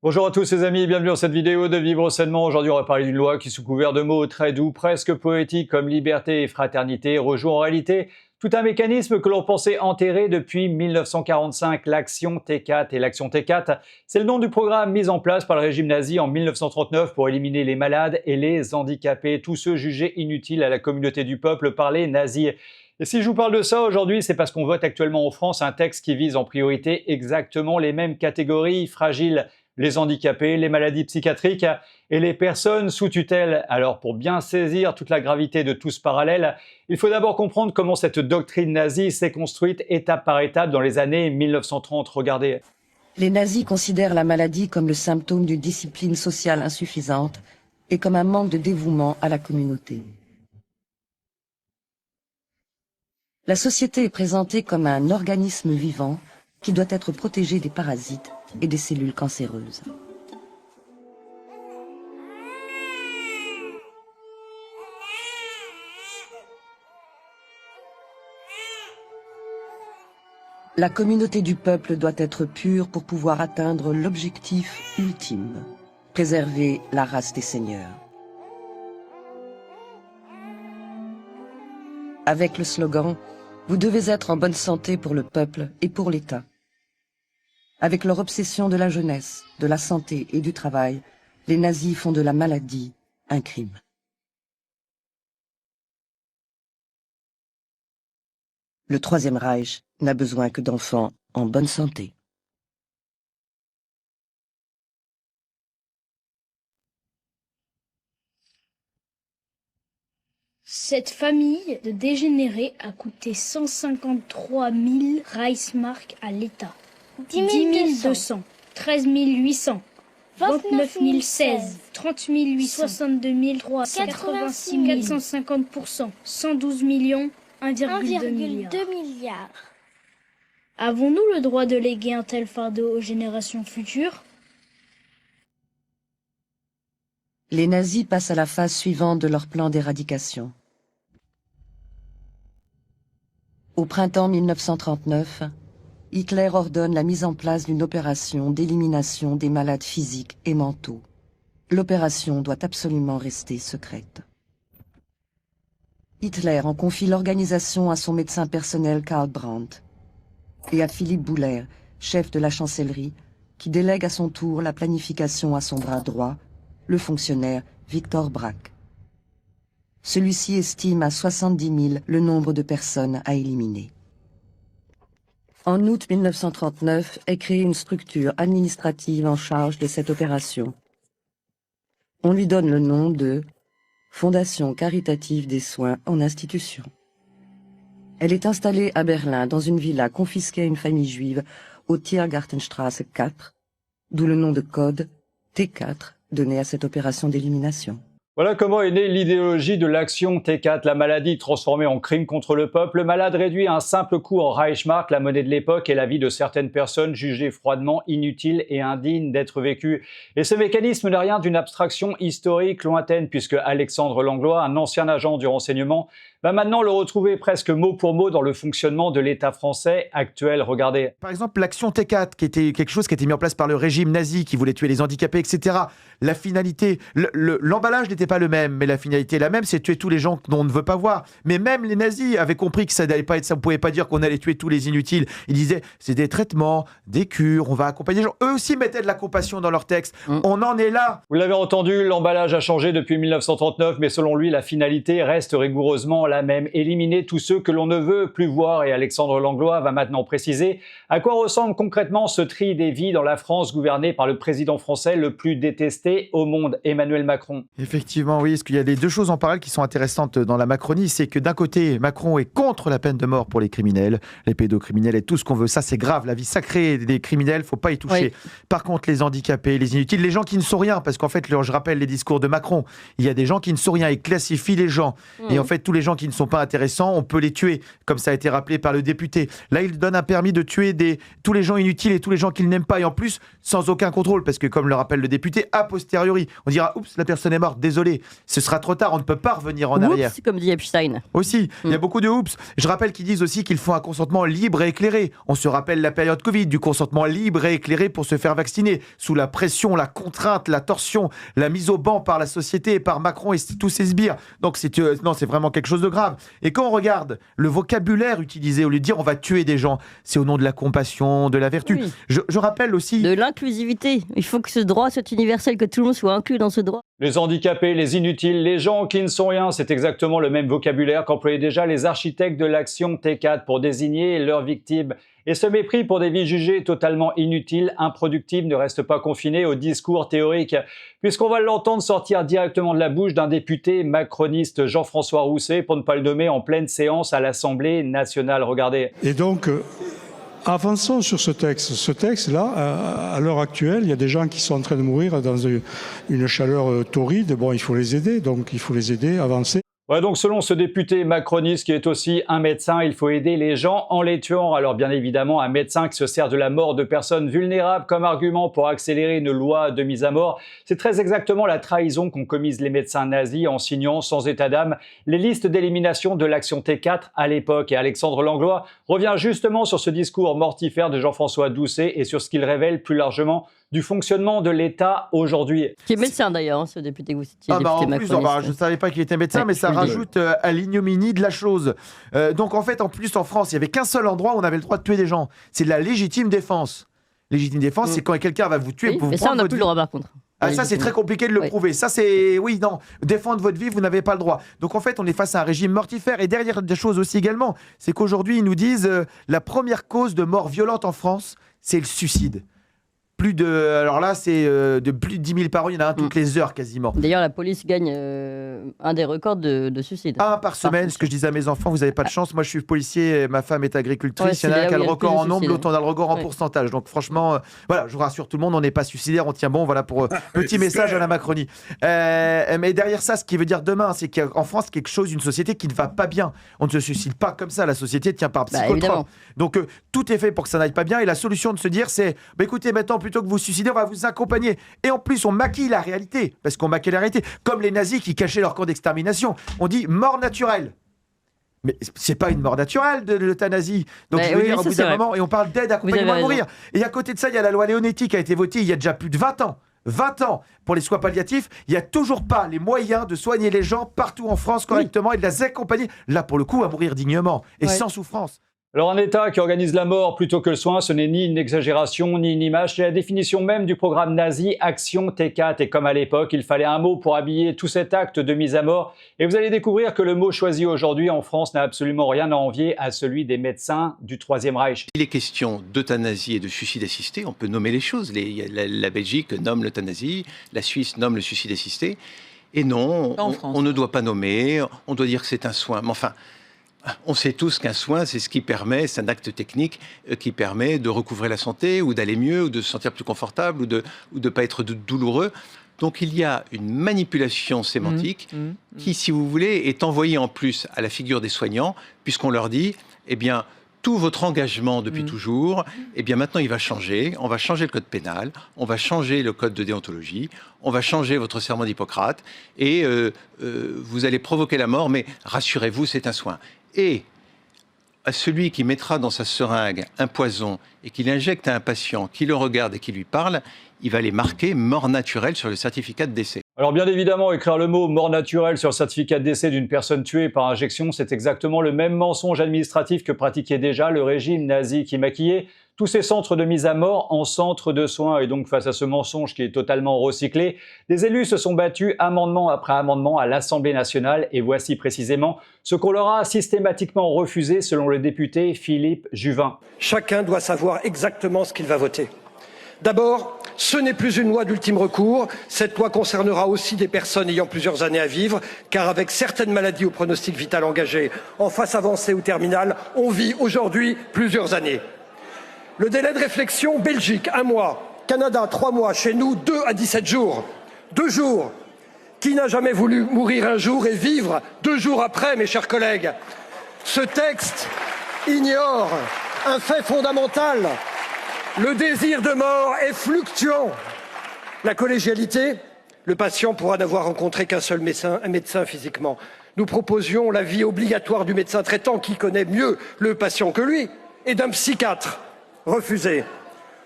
Bonjour à tous les amis, bienvenue dans cette vidéo de Vivre Sainement. Aujourd'hui, on va parler d'une loi qui, sous couvert de mots très doux, presque poétiques comme liberté et fraternité, rejoue en réalité tout un mécanisme que l'on pensait enterré depuis 1945, l'action T4. Et l'action T4, c'est le nom du programme mis en place par le régime nazi en 1939 pour éliminer les malades et les handicapés, tous ceux jugés inutiles à la communauté du peuple par les nazis. Et si je vous parle de ça aujourd'hui, c'est parce qu'on vote actuellement en France un texte qui vise en priorité exactement les mêmes catégories fragiles, les handicapés, les maladies psychiatriques et les personnes sous tutelle. Alors pour bien saisir toute la gravité de tout ce parallèle, il faut d'abord comprendre comment cette doctrine nazie s'est construite étape par étape dans les années 1930. Regardez. Les nazis considèrent la maladie comme le symptôme d'une discipline sociale insuffisante et comme un manque de dévouement à la communauté. La société est présentée comme un organisme vivant qui doit être protégé des parasites et des cellules cancéreuses. La communauté du peuple doit être pure pour pouvoir atteindre l'objectif ultime, préserver la race des seigneurs. Avec le slogan « Vous devez être en bonne santé pour le peuple et pour l'État ». Avec leur obsession de la jeunesse, de la santé et du travail, les nazis font de la maladie un crime. Le Troisième Reich n'a besoin que d'enfants en bonne santé. Cette famille de dégénérés a coûté 153 000 Reichsmark à l'État. 10 200, 13 800, 29 016, 30 800, 62 300, 86 450%, 112 millions, 1,2 milliard. Avons-nous le droit de léguer un tel fardeau aux générations futures ? Les nazis passent à la phase suivante de leur plan d'éradication. Au printemps 1939, Hitler ordonne la mise en place d'une opération d'élimination des malades physiques et mentaux. L'opération doit absolument rester secrète. Hitler en confie l'organisation à son médecin personnel Karl Brandt et à Philippe Bouhler, chef de la chancellerie, qui délègue à son tour la planification à son bras droit, le fonctionnaire Victor Brack. Celui-ci estime à 70 000 le nombre de personnes à éliminer. En août 1939 est créée une structure administrative en charge de cette opération. On lui donne le nom de Fondation caritative des soins en institution. Elle est installée à Berlin dans une villa confisquée à une famille juive au Tiergartenstraße 4, d'où le nom de code T4 donné à cette opération d'élimination. Voilà comment est née l'idéologie de l'action T4, la maladie transformée en crime contre le peuple. Le malade réduit à un simple coup en Reichsmark, la monnaie de l'époque, et la vie de certaines personnes jugées froidement inutiles et indignes d'être vécues. Et ce mécanisme n'est rien d'une abstraction historique lointaine, puisque Alexandre Langlois, un ancien agent du renseignement, va maintenant le retrouver presque mot pour mot dans le fonctionnement de l'État français actuel. Regardez. Par exemple, l'action T4, qui était quelque chose qui a été mis en place par le régime nazi, qui voulait tuer les handicapés, etc. La finalité, l'emballage n'était pas le même, mais la finalité est la même, c'est tuer tous les gens dont on ne veut pas voir. Mais même les nazis avaient compris que ça n'allait pas être ça, on ne pouvait pas dire qu'on allait tuer tous les inutiles. Ils disaient, c'est des traitements, des cures, on va accompagner les gens. Eux aussi mettaient de la compassion dans leurs textes. On en est là. Vous l'avez entendu, l'emballage a changé depuis 1939, mais selon lui, la finalité reste rigoureusement la même, éliminer tous ceux que l'on ne veut plus voir. Et Alexandre Langlois va maintenant préciser à quoi ressemble concrètement ce tri des vies dans la France gouvernée par le président français le plus détesté au monde, Emmanuel Macron. Effectivement, oui, parce qu'il y a les deux choses en parallèle qui sont intéressantes dans la Macronie, c'est que d'un côté, Macron est contre la peine de mort pour les criminels, les pédocriminels et tout ce qu'on veut, ça c'est grave, la vie sacrée des criminels, faut pas y toucher. Oui. Par contre, les handicapés, les inutiles, les gens qui ne sont rien, parce qu'en fait, je rappelle les discours de Macron, il y a des gens qui ne sont rien, ils classifient les gens, et en fait, tous les gens qui ne sont pas intéressants, on peut les tuer, comme ça a été rappelé par le député. Là, il donne un permis de tuer tous les gens inutiles et tous les gens qu'il n'aime pas, et en plus, sans aucun contrôle, parce que comme le rappelle le député, a posteriori, on dira, oups, la personne est morte, désolé, ce sera trop tard, on ne peut pas revenir en arrière. Oups, comme dit Epstein. Aussi, il y a beaucoup de oups. Je rappelle qu'ils disent aussi qu'il faut un consentement libre et éclairé. On se rappelle la période Covid, du consentement libre et éclairé pour se faire vacciner, sous la pression, la contrainte, la torsion, la mise au banc par la société et par Macron et tous ses sbires. Donc c'est vraiment quelque chose de grave. Et quand on regarde le vocabulaire utilisé, au lieu de dire on va tuer des gens, c'est au nom de la compassion, de la vertu. Oui. Je rappelle aussi... De l'inclusivité. Il faut que ce droit soit universel, que tout le monde soit inclus dans ce droit. Les handicapés, les inutiles, les gens qui ne sont rien, c'est exactement le même vocabulaire qu'employaient déjà les architectes de l'action T4 pour désigner leurs victimes. Et ce mépris pour des vies jugées totalement inutiles, improductives, ne reste pas confiné au discours théorique, puisqu'on va l'entendre sortir directement de la bouche d'un député macroniste, Jean-François Rousset, pour ne pas le nommer, en pleine séance à l'Assemblée nationale. Regardez. Et donc... avançons sur ce texte. Ce texte-là, à l'heure actuelle, il y a des gens qui sont en train de mourir dans une chaleur torride. Bon, il faut les aider, donc il faut les aider, avancer. Ouais, donc selon ce député macroniste qui est aussi un médecin, il faut aider les gens en les tuant. Alors bien évidemment, un médecin qui se sert de la mort de personnes vulnérables comme argument pour accélérer une loi de mise à mort, c'est très exactement la trahison qu'ont commise les médecins nazis en signant sans état d'âme les listes d'élimination de l'action T4 à l'époque. Et Alexandre Langlois revient justement sur ce discours mortifère de Jean-François Doucet et sur ce qu'il révèle plus largement du fonctionnement de l'État aujourd'hui. Qui est médecin d'ailleurs, ce député que vous citiez, en député plus, je ne savais pas qu'il était médecin, Ouais, mais ça rajoute à l'ignominie de la chose. Donc en fait, en plus en France, il n'y avait qu'un seul endroit où on avait le droit de tuer des gens. C'est de la légitime défense. Légitime défense, c'est quand quelqu'un va vous tuer. Oui, pour vous mais ça, on prendre n'a votre plus vie. le droit par contre. Ah, ça, c'est très compliqué de le prouver. Ça, c'est... Oui, non. Défendre votre vie, vous n'avez pas le droit. Donc, en fait, on est face à un régime mortifère. Et derrière des choses aussi également, c'est qu'aujourd'hui, ils nous disent la première cause de mort violente en France, c'est le suicide. Alors là, c'est de plus de 10 000 par an, il y en a un toutes les heures quasiment. D'ailleurs, la police gagne un des records de suicide. Un par semaine, ce que je disais à mes enfants, vous n'avez pas de chance. Moi, je suis policier, ma femme est agricultrice. Il y en a un qui a le record en nombre, l'autre on a le record en pourcentage. Donc franchement, voilà, je vous rassure tout le monde, on n'est pas suicidaire, on tient bon. Voilà pour petit message à la Macronie. Mais derrière ça, ce qui veut dire demain, c'est qu'en France, quelque chose, une société qui ne va pas bien. On ne se suicide pas comme ça. La société tient par psychotrope. Donc tout est fait pour que ça n'aille pas bien. Et la solution de se dire, c'est, écoutez, maintenant, plutôt que vous suicider, on va vous accompagner. Et en plus, on maquille la réalité, parce qu'on maquille la réalité, comme les nazis qui cachaient leur camp d'extermination. On dit mort naturelle. Mais c'est pas une mort naturelle de l'euthanasie. Donc je veux dire, au bout d'un moment, et on parle d'aide accompagnement à mourir. Et à côté de ça, il y a la loi Leonetti qui a été votée il y a déjà plus de 20 ans. 20 ans pour les soins palliatifs, il n'y a toujours pas les moyens de soigner les gens partout en France correctement et de les accompagner, là pour le coup, à mourir dignement et sans souffrance. Alors un État qui organise la mort plutôt que le soin, ce n'est ni une exagération ni une image, c'est la définition même du programme nazi Action T4. Et comme à l'époque, il fallait un mot pour habiller tout cet acte de mise à mort. Et vous allez découvrir que le mot choisi aujourd'hui en France n'a absolument rien à envier à celui des médecins du Troisième Reich. Il est question d'euthanasie et de suicide assisté, on peut nommer les choses. La Belgique nomme l'euthanasie, la Suisse nomme le suicide assisté. Et non, on ne doit pas nommer, on doit dire que c'est un soin. Mais enfin... on sait tous qu'un soin, c'est ce qui permet, c'est un acte technique qui permet de recouvrer la santé ou d'aller mieux ou de se sentir plus confortable ou de ne pas être douloureux. Donc il y a une manipulation sémantique qui, si vous voulez, est envoyée en plus à la figure des soignants, puisqu'on leur dit, eh bien, tout votre engagement depuis toujours, eh bien maintenant il va changer. On va changer le code pénal, on va changer le code de déontologie, on va changer votre serment d'Hippocrate et vous allez provoquer la mort, mais rassurez-vous, c'est un soin. Et à celui qui mettra dans sa seringue un poison et qui l'injecte à un patient, qui le regarde et qui lui parle, il va les marquer mort naturelle sur le certificat de décès. Alors bien évidemment, écrire le mot mort naturelle sur le certificat de décès d'une personne tuée par injection, c'est exactement le même mensonge administratif que pratiquait déjà le régime nazi qui maquillait tous ces centres de mise à mort en centres de soins. Et donc face à ce mensonge qui est totalement recyclé, des élus se sont battus amendement après amendement à l'Assemblée nationale et voici précisément ce qu'on leur a systématiquement refusé selon le député Philippe Juvin. Chacun doit savoir exactement ce qu'il va voter. D'abord, ce n'est plus une loi d'ultime recours. Cette loi concernera aussi des personnes ayant plusieurs années à vivre, car avec certaines maladies au pronostic vital engagé en phase avancée ou terminale, on vit aujourd'hui plusieurs années. Le délai de réflexion, Belgique, 1 mois. Canada, 3 mois. Chez nous, 2 à 17 jours. 2 jours. Qui n'a jamais voulu mourir un jour et vivre 2 jours après, mes chers collègues? Ce texte ignore un fait fondamental. Le désir de mort est fluctuant. La collégialité, le patient pourra n'avoir rencontré qu'un seul médecin, un médecin physiquement. Nous proposions l'avis obligatoire du médecin traitant qui connaît mieux le patient que lui et d'un psychiatre. Refusé.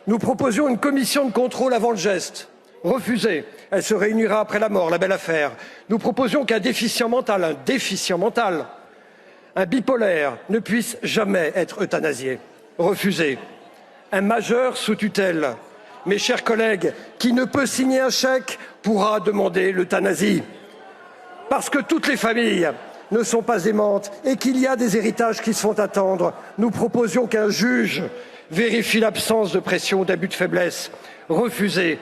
Nous proposions une commission de contrôle avant le geste. Refusé. Elle se réunira après la mort, la belle affaire. Nous proposions qu'un déficient mental, un bipolaire ne puisse jamais être euthanasié. Refusé. Un majeur sous tutelle, mes chers collègues, qui ne peut signer un chèque pourra demander l'euthanasie. Parce que toutes les familles ne sont pas aimantes et qu'il y a des héritages qui se font attendre, nous proposions qu'un juge vérifie l'absence de pression ou d'abus de faiblesse. Refusé.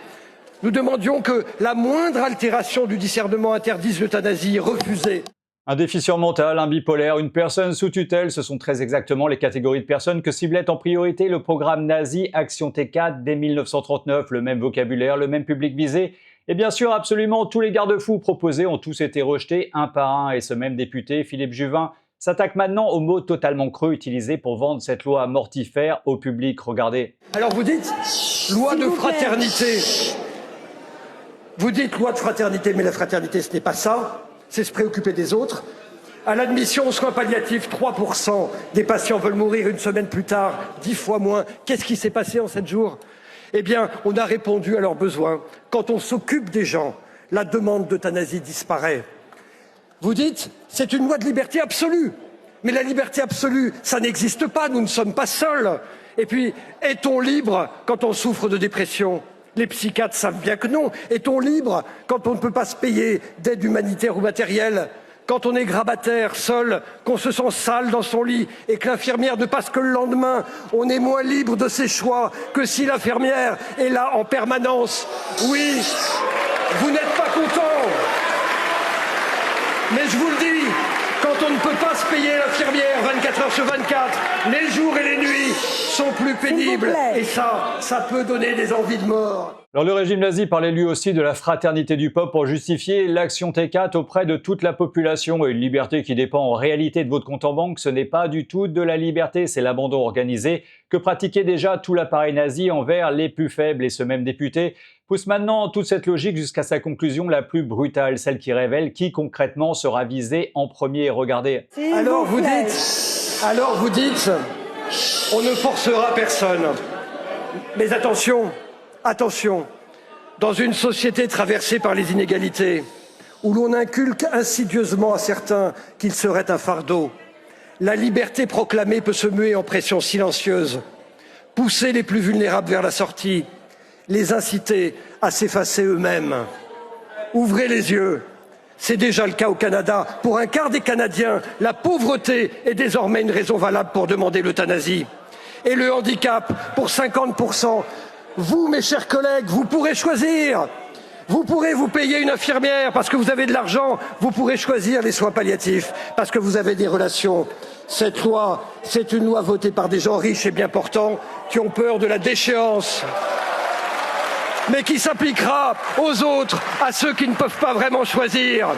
Nous demandions que la moindre altération du discernement interdise l'euthanasie. Refusé. Un déficient mental, un bipolaire, une personne sous tutelle, ce sont très exactement les catégories de personnes que ciblait en priorité le programme nazi Action T4 dès 1939. Le même vocabulaire, le même public visé. Et bien sûr, absolument tous les garde-fous proposés ont tous été rejetés un par un. Et ce même député, Philippe Juvin, s'attaque maintenant aux mots totalement creux utilisés pour vendre cette loi mortifère au public. Regardez. Alors vous dites loi de fraternité. Vous dites loi de fraternité, mais la fraternité, ce n'est pas ça. C'est se préoccuper des autres. À l'admission aux soins palliatifs, 3% des patients veulent mourir une semaine plus tard, 10 fois moins. Qu'est-ce qui s'est passé en 7 jours? Eh bien, on a répondu à leurs besoins. Quand on s'occupe des gens, la demande d'euthanasie disparaît. Vous dites, c'est une loi de liberté absolue. Mais la liberté absolue, ça n'existe pas, nous ne sommes pas seuls. Et puis, est-on libre quand on souffre de dépression? Les psychiatres savent bien que non. Est-on libre quand on ne peut pas se payer d'aide humanitaire ou matérielle? Quand on est grabataire, seul, qu'on se sent sale dans son lit et que l'infirmière ne passe que le lendemain, on est moins libre de ses choix que si l'infirmière est là en permanence. Oui, vous n'êtes pas content. Mais je vous le dis, quand on ne peut pas se payer l'infirmière 24 heures sur 24, les jours et les nuits sont plus pénibles. Et ça peut donner des envies de mort. Alors le régime nazi parlait lui aussi de la fraternité du peuple pour justifier l'action T4 auprès de toute la population. Et une liberté qui dépend en réalité de votre compte en banque, ce n'est pas du tout de la liberté, c'est l'abandon organisé que pratiquait déjà tout l'appareil nazi envers les plus faibles. Et ce même député pousse maintenant toute cette logique jusqu'à sa conclusion la plus brutale, celle qui révèle qui concrètement sera visé en premier. Regardez. Alors vous dites, on ne forcera personne. Mais attention, dans une société traversée par les inégalités, où l'on inculque insidieusement à certains qu'ils seraient un fardeau, la liberté proclamée peut se muer en pression silencieuse, pousser les plus vulnérables vers la sortie, les inciter à s'effacer eux-mêmes. Ouvrez les yeux. C'est déjà le cas au Canada. Pour un quart des Canadiens, la pauvreté est désormais une raison valable pour demander l'euthanasie. Et le handicap, pour 50%. Vous, mes chers collègues, vous pourrez choisir. Vous pourrez vous payer une infirmière parce que vous avez de l'argent. Vous pourrez choisir les soins palliatifs parce que vous avez des relations. Cette loi, c'est une loi votée par des gens riches et bien portants qui ont peur de la déchéance, mais qui s'appliquera aux autres, à ceux qui ne peuvent pas vraiment choisir.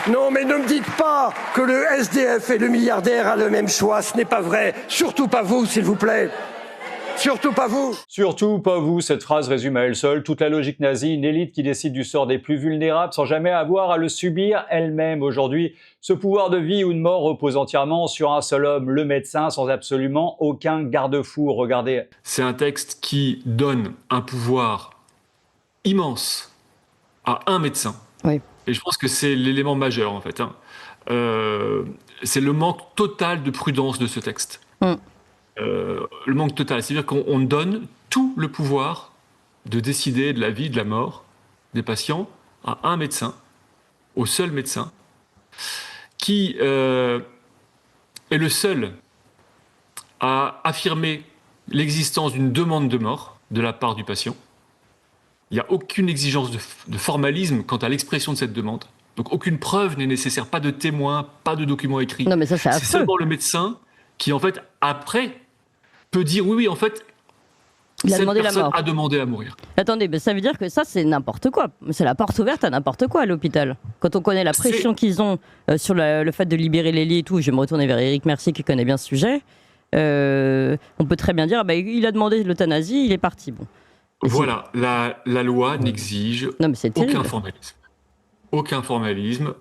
Non, mais ne me dites pas que le SDF et le milliardaire a le même choix, ce n'est pas vrai. Surtout pas vous, s'il vous plaît. Surtout pas vous. Surtout pas vous, cette phrase résume à elle seule toute la logique nazie, une élite qui décide du sort des plus vulnérables sans jamais avoir à le subir elle-même. Aujourd'hui, ce pouvoir de vie ou de mort repose entièrement sur un seul homme, le médecin, sans absolument aucun garde-fou. Regardez. C'est un texte qui donne un pouvoir immense à un médecin. Oui. Et je pense que c'est l'élément majeur, en fait. C'est le manque total de prudence de ce texte. Le manque total, c'est-à-dire qu'on donne tout le pouvoir de décider de la vie, de la mort des patients à un médecin, au seul médecin, qui est le seul à affirmer l'existence d'une demande de mort de la part du patient. Il n'y a aucune exigence de formalisme quant à l'expression de cette demande. Donc aucune preuve n'est nécessaire, pas de témoin, pas de document écrit. Non, mais ça, c'est seulement le médecin qui, en fait, après, peut dire oui, en fait, Il a demandé la personne mort. a demandé à mourir. Attendez, mais ça veut dire que ça, c'est n'importe quoi. C'est la porte ouverte à n'importe quoi à l'hôpital. Quand on connaît la pression qu'ils ont sur le fait de libérer les lits et tout, je vais me retourner vers Éric Mercier qui connaît bien ce sujet. On peut très bien dire, il a demandé l'euthanasie, il est parti. Bon. Voilà, la loi n'exige aucun formalisme. Aucun formalisme,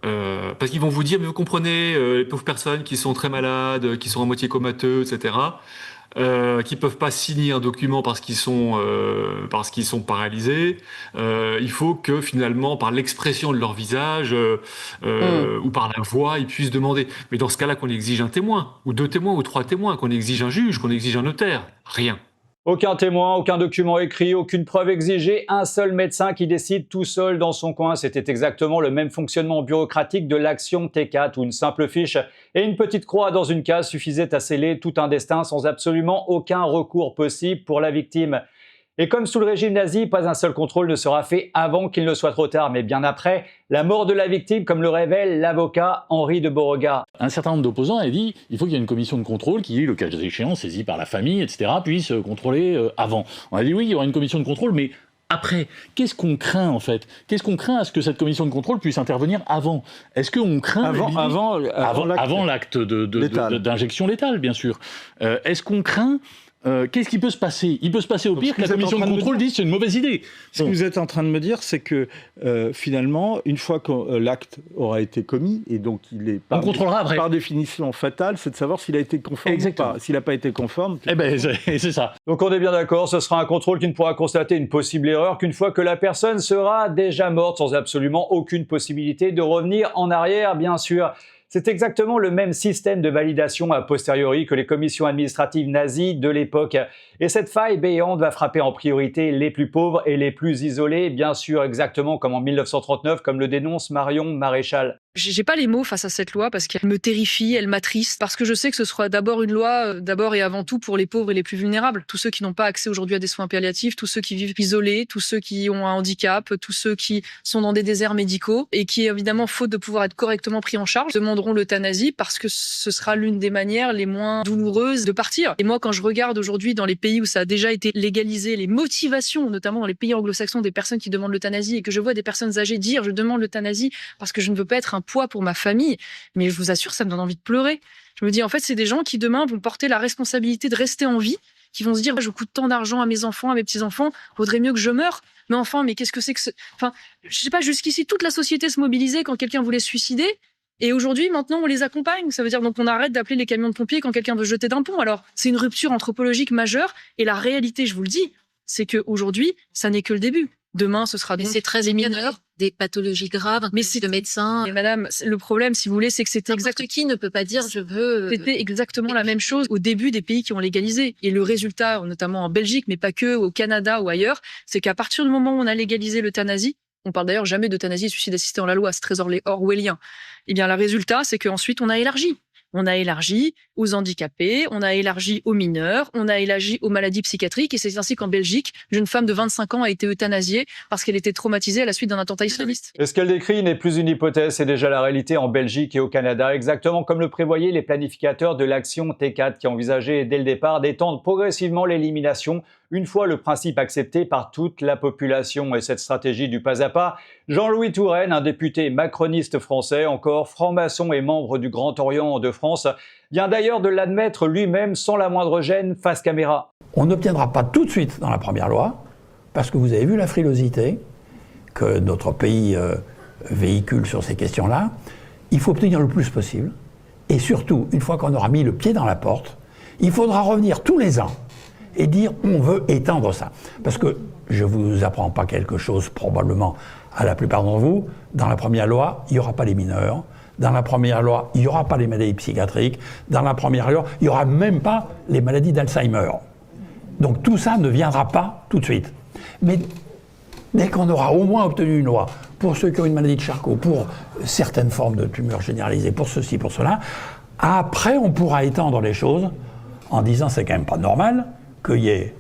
parce qu'ils vont vous dire, mais vous comprenez, les pauvres personnes qui sont très malades, qui sont à moitié comateux, etc., qui peuvent pas signer un document parce qu'ils sont paralysés. Il faut que finalement, par l'expression de leur visage ou par la voix, ils puissent demander. Mais dans ce cas-là, qu'on exige un témoin, ou 2 témoins, ou 3 témoins, qu'on exige un juge, qu'on exige un notaire, rien. Aucun témoin, aucun document écrit, aucune preuve exigée, un seul médecin qui décide tout seul dans son coin. C'était exactement le même fonctionnement bureaucratique de l'action T4 où une simple fiche et une petite croix dans une case suffisaient à sceller tout un destin sans absolument aucun recours possible pour la victime. Et comme sous le régime nazi, pas un seul contrôle ne sera fait avant qu'il ne soit trop tard, mais bien après, la mort de la victime, comme le révèle l'avocat Henri de Beauregard. Un certain nombre d'opposants a dit il faut qu'il y ait une commission de contrôle qui, le cas échéant, saisie par la famille, etc., puisse contrôler avant. On a dit oui, il y aura une commission de contrôle, mais après, qu'est-ce qu'on craint en fait? Qu'est-ce qu'on craint à ce que cette commission de contrôle puisse intervenir avant? Est-ce qu'on craint avant l'acte d'injection létale, bien sûr. Est-ce qu'on craint qu'est-ce qui peut se passer? Il peut se passer au pire que la commission de contrôle dise c'est une mauvaise idée. Ce que vous êtes en train de me dire, c'est que finalement, une fois que l'acte aura été commis, et donc il est par définition fatal, c'est de savoir s'il a été conforme ou pas. S'il n'a pas été conforme... c'est ça. Donc on est bien d'accord, ce sera un contrôle qui ne pourra constater une possible erreur qu'une fois que la personne sera déjà morte, sans absolument aucune possibilité de revenir en arrière, bien sûr. C'est exactement le même système de validation a posteriori que les commissions administratives nazies de l'époque. Et cette faille béante va frapper en priorité les plus pauvres et les plus isolés, bien sûr, exactement comme en 1939, comme le dénonce Marion Maréchal. J'ai pas les mots face à cette loi parce qu'elle me terrifie, elle m'attriste, parce que je sais que ce sera d'abord une loi, d'abord et avant tout pour les pauvres et les plus vulnérables. Tous ceux qui n'ont pas accès aujourd'hui à des soins palliatifs, tous ceux qui vivent isolés, tous ceux qui ont un handicap, tous ceux qui sont dans des déserts médicaux et qui, évidemment, faute de pouvoir être correctement pris en charge, demanderont l'euthanasie parce que ce sera l'une des manières les moins douloureuses de partir. Et moi, quand je regarde aujourd'hui dans les pays où ça a déjà été légalisé, les motivations, notamment dans les pays anglo-saxons, des personnes qui demandent l'euthanasie et que je vois des personnes âgées dire « je demande l'euthanasie parce que je ne veux pas être un poids pour ma famille », mais je vous assure, ça me donne envie de pleurer. Je me dis, en fait, c'est des gens qui demain vont porter la responsabilité de rester en vie, qui vont se dire, je coûte tant d'argent à mes enfants, à mes petits-enfants, vaudrait mieux que je meure. Mais enfin, mais qu'est-ce que c'est que Enfin, je sais pas, jusqu'ici, toute la société se mobilisait quand quelqu'un voulait se suicider. Et aujourd'hui, maintenant, on les accompagne. Ça veut dire donc on arrête d'appeler les camions de pompiers quand quelqu'un veut se jeter d'un pont. Alors, c'est une rupture anthropologique majeure. Et la réalité, je vous le dis, c'est qu'aujourd'hui, ça n'est que le début. Demain, ce sera donc c'est très des mineurs, des pathologies graves, mais c'est de médecins. Et madame, le problème, si vous voulez, c'est que c'était exactement qui ne peut pas dire je veux. C'était exactement la même chose au début des pays qui ont légalisé. Et le résultat, notamment en Belgique, mais pas que, au Canada ou ailleurs, c'est qu'à partir du moment où on a légalisé l'euthanasie, on parle d'ailleurs jamais d'euthanasie et suicide assisté dans la loi, c'est très orwellien. Eh bien, le résultat, c'est qu'ensuite, on a élargi. On a élargi aux handicapés, on a élargi aux mineurs, on a élargi aux maladies psychiatriques. Et c'est ainsi qu'en Belgique, une jeune femme de 25 ans a été euthanasiée parce qu'elle était traumatisée à la suite d'un attentat islamiste. Et ce qu'elle décrit n'est plus une hypothèse, c'est déjà la réalité en Belgique et au Canada, exactement comme le prévoyaient les planificateurs de l'action T4 qui envisageaient dès le départ d'étendre progressivement l'élimination une fois le principe accepté par toute la population. Et cette stratégie du pas à pas, Jean-Louis Touraine, un député macroniste français, encore franc-maçon et membre du Grand Orient de France, vient d'ailleurs de l'admettre lui-même sans la moindre gêne face caméra. On n'obtiendra pas tout de suite dans la première loi, parce que vous avez vu la frilosité que notre pays véhicule sur ces questions-là. Il faut obtenir le plus possible. Et surtout, une fois qu'on aura mis le pied dans la porte, il faudra revenir tous les ans et dire on veut étendre ça. Parce que je ne vous apprends pas quelque chose probablement à la plupart d'entre vous. Dans la première loi, il n'y aura pas les mineurs. Dans la première loi, il n'y aura pas les maladies psychiatriques. Dans la première loi, il n'y aura même pas les maladies d'Alzheimer. Donc tout ça ne viendra pas tout de suite. Mais dès qu'on aura au moins obtenu une loi pour ceux qui ont une maladie de Charcot, pour certaines formes de tumeurs généralisées, pour ceci, pour cela, après on pourra étendre les choses en disant c'est quand même pas normal qu'il y ait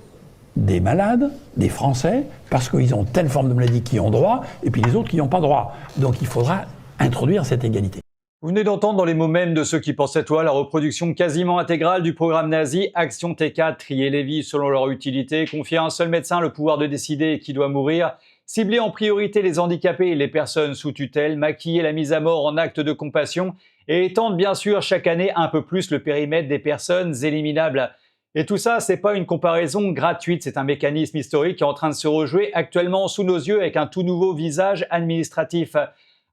des malades, des Français, parce qu'ils ont telle forme de maladie qui ont droit, et puis les autres qui n'ont pas droit. Donc il faudra introduire cette égalité. Vous venez d'entendre dans les mots mêmes de ceux qui pensent cette loi la reproduction quasiment intégrale du programme nazi Action T4, trier les vies selon leur utilité, confier à un seul médecin le pouvoir de décider qui doit mourir, cibler en priorité les handicapés et les personnes sous tutelle, maquiller la mise à mort en acte de compassion et étendre bien sûr chaque année un peu plus le périmètre des personnes éliminables. Et tout ça, c'est pas une comparaison gratuite, c'est un mécanisme historique qui est en train de se rejouer actuellement sous nos yeux avec un tout nouveau visage administratif.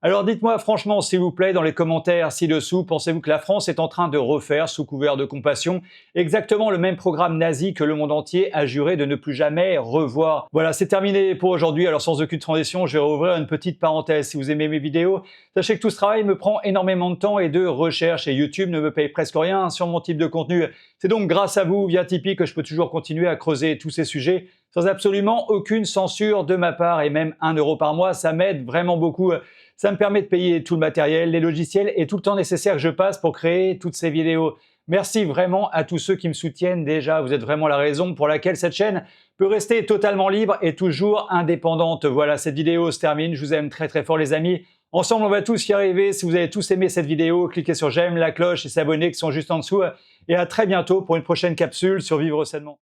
Alors dites-moi franchement, s'il vous plaît, dans les commentaires ci-dessous, pensez-vous que la France est en train de refaire, sous couvert de compassion, exactement le même programme nazi que le monde entier a juré de ne plus jamais revoir? Voilà, c'est terminé pour aujourd'hui. Alors sans aucune transition, je vais rouvrir une petite parenthèse. Si vous aimez mes vidéos, sachez que tout ce travail me prend énormément de temps et de recherche et YouTube ne me paye presque rien sur mon type de contenu. C'est donc grâce à vous, via Tipeee, que je peux toujours continuer à creuser tous ces sujets sans absolument aucune censure de ma part et même 1 € par mois, ça m'aide vraiment beaucoup. Ça me permet de payer tout le matériel, les logiciels et tout le temps nécessaire que je passe pour créer toutes ces vidéos. Merci vraiment à tous ceux qui me soutiennent déjà. Vous êtes vraiment la raison pour laquelle cette chaîne peut rester totalement libre et toujours indépendante. Voilà, cette vidéo se termine. Je vous aime très très fort les amis. Ensemble, on va tous y arriver. Si vous avez tous aimé cette vidéo, cliquez sur j'aime, la cloche et s'abonner qui sont juste en dessous. Et à très bientôt pour une prochaine capsule sur Vivre Sainement.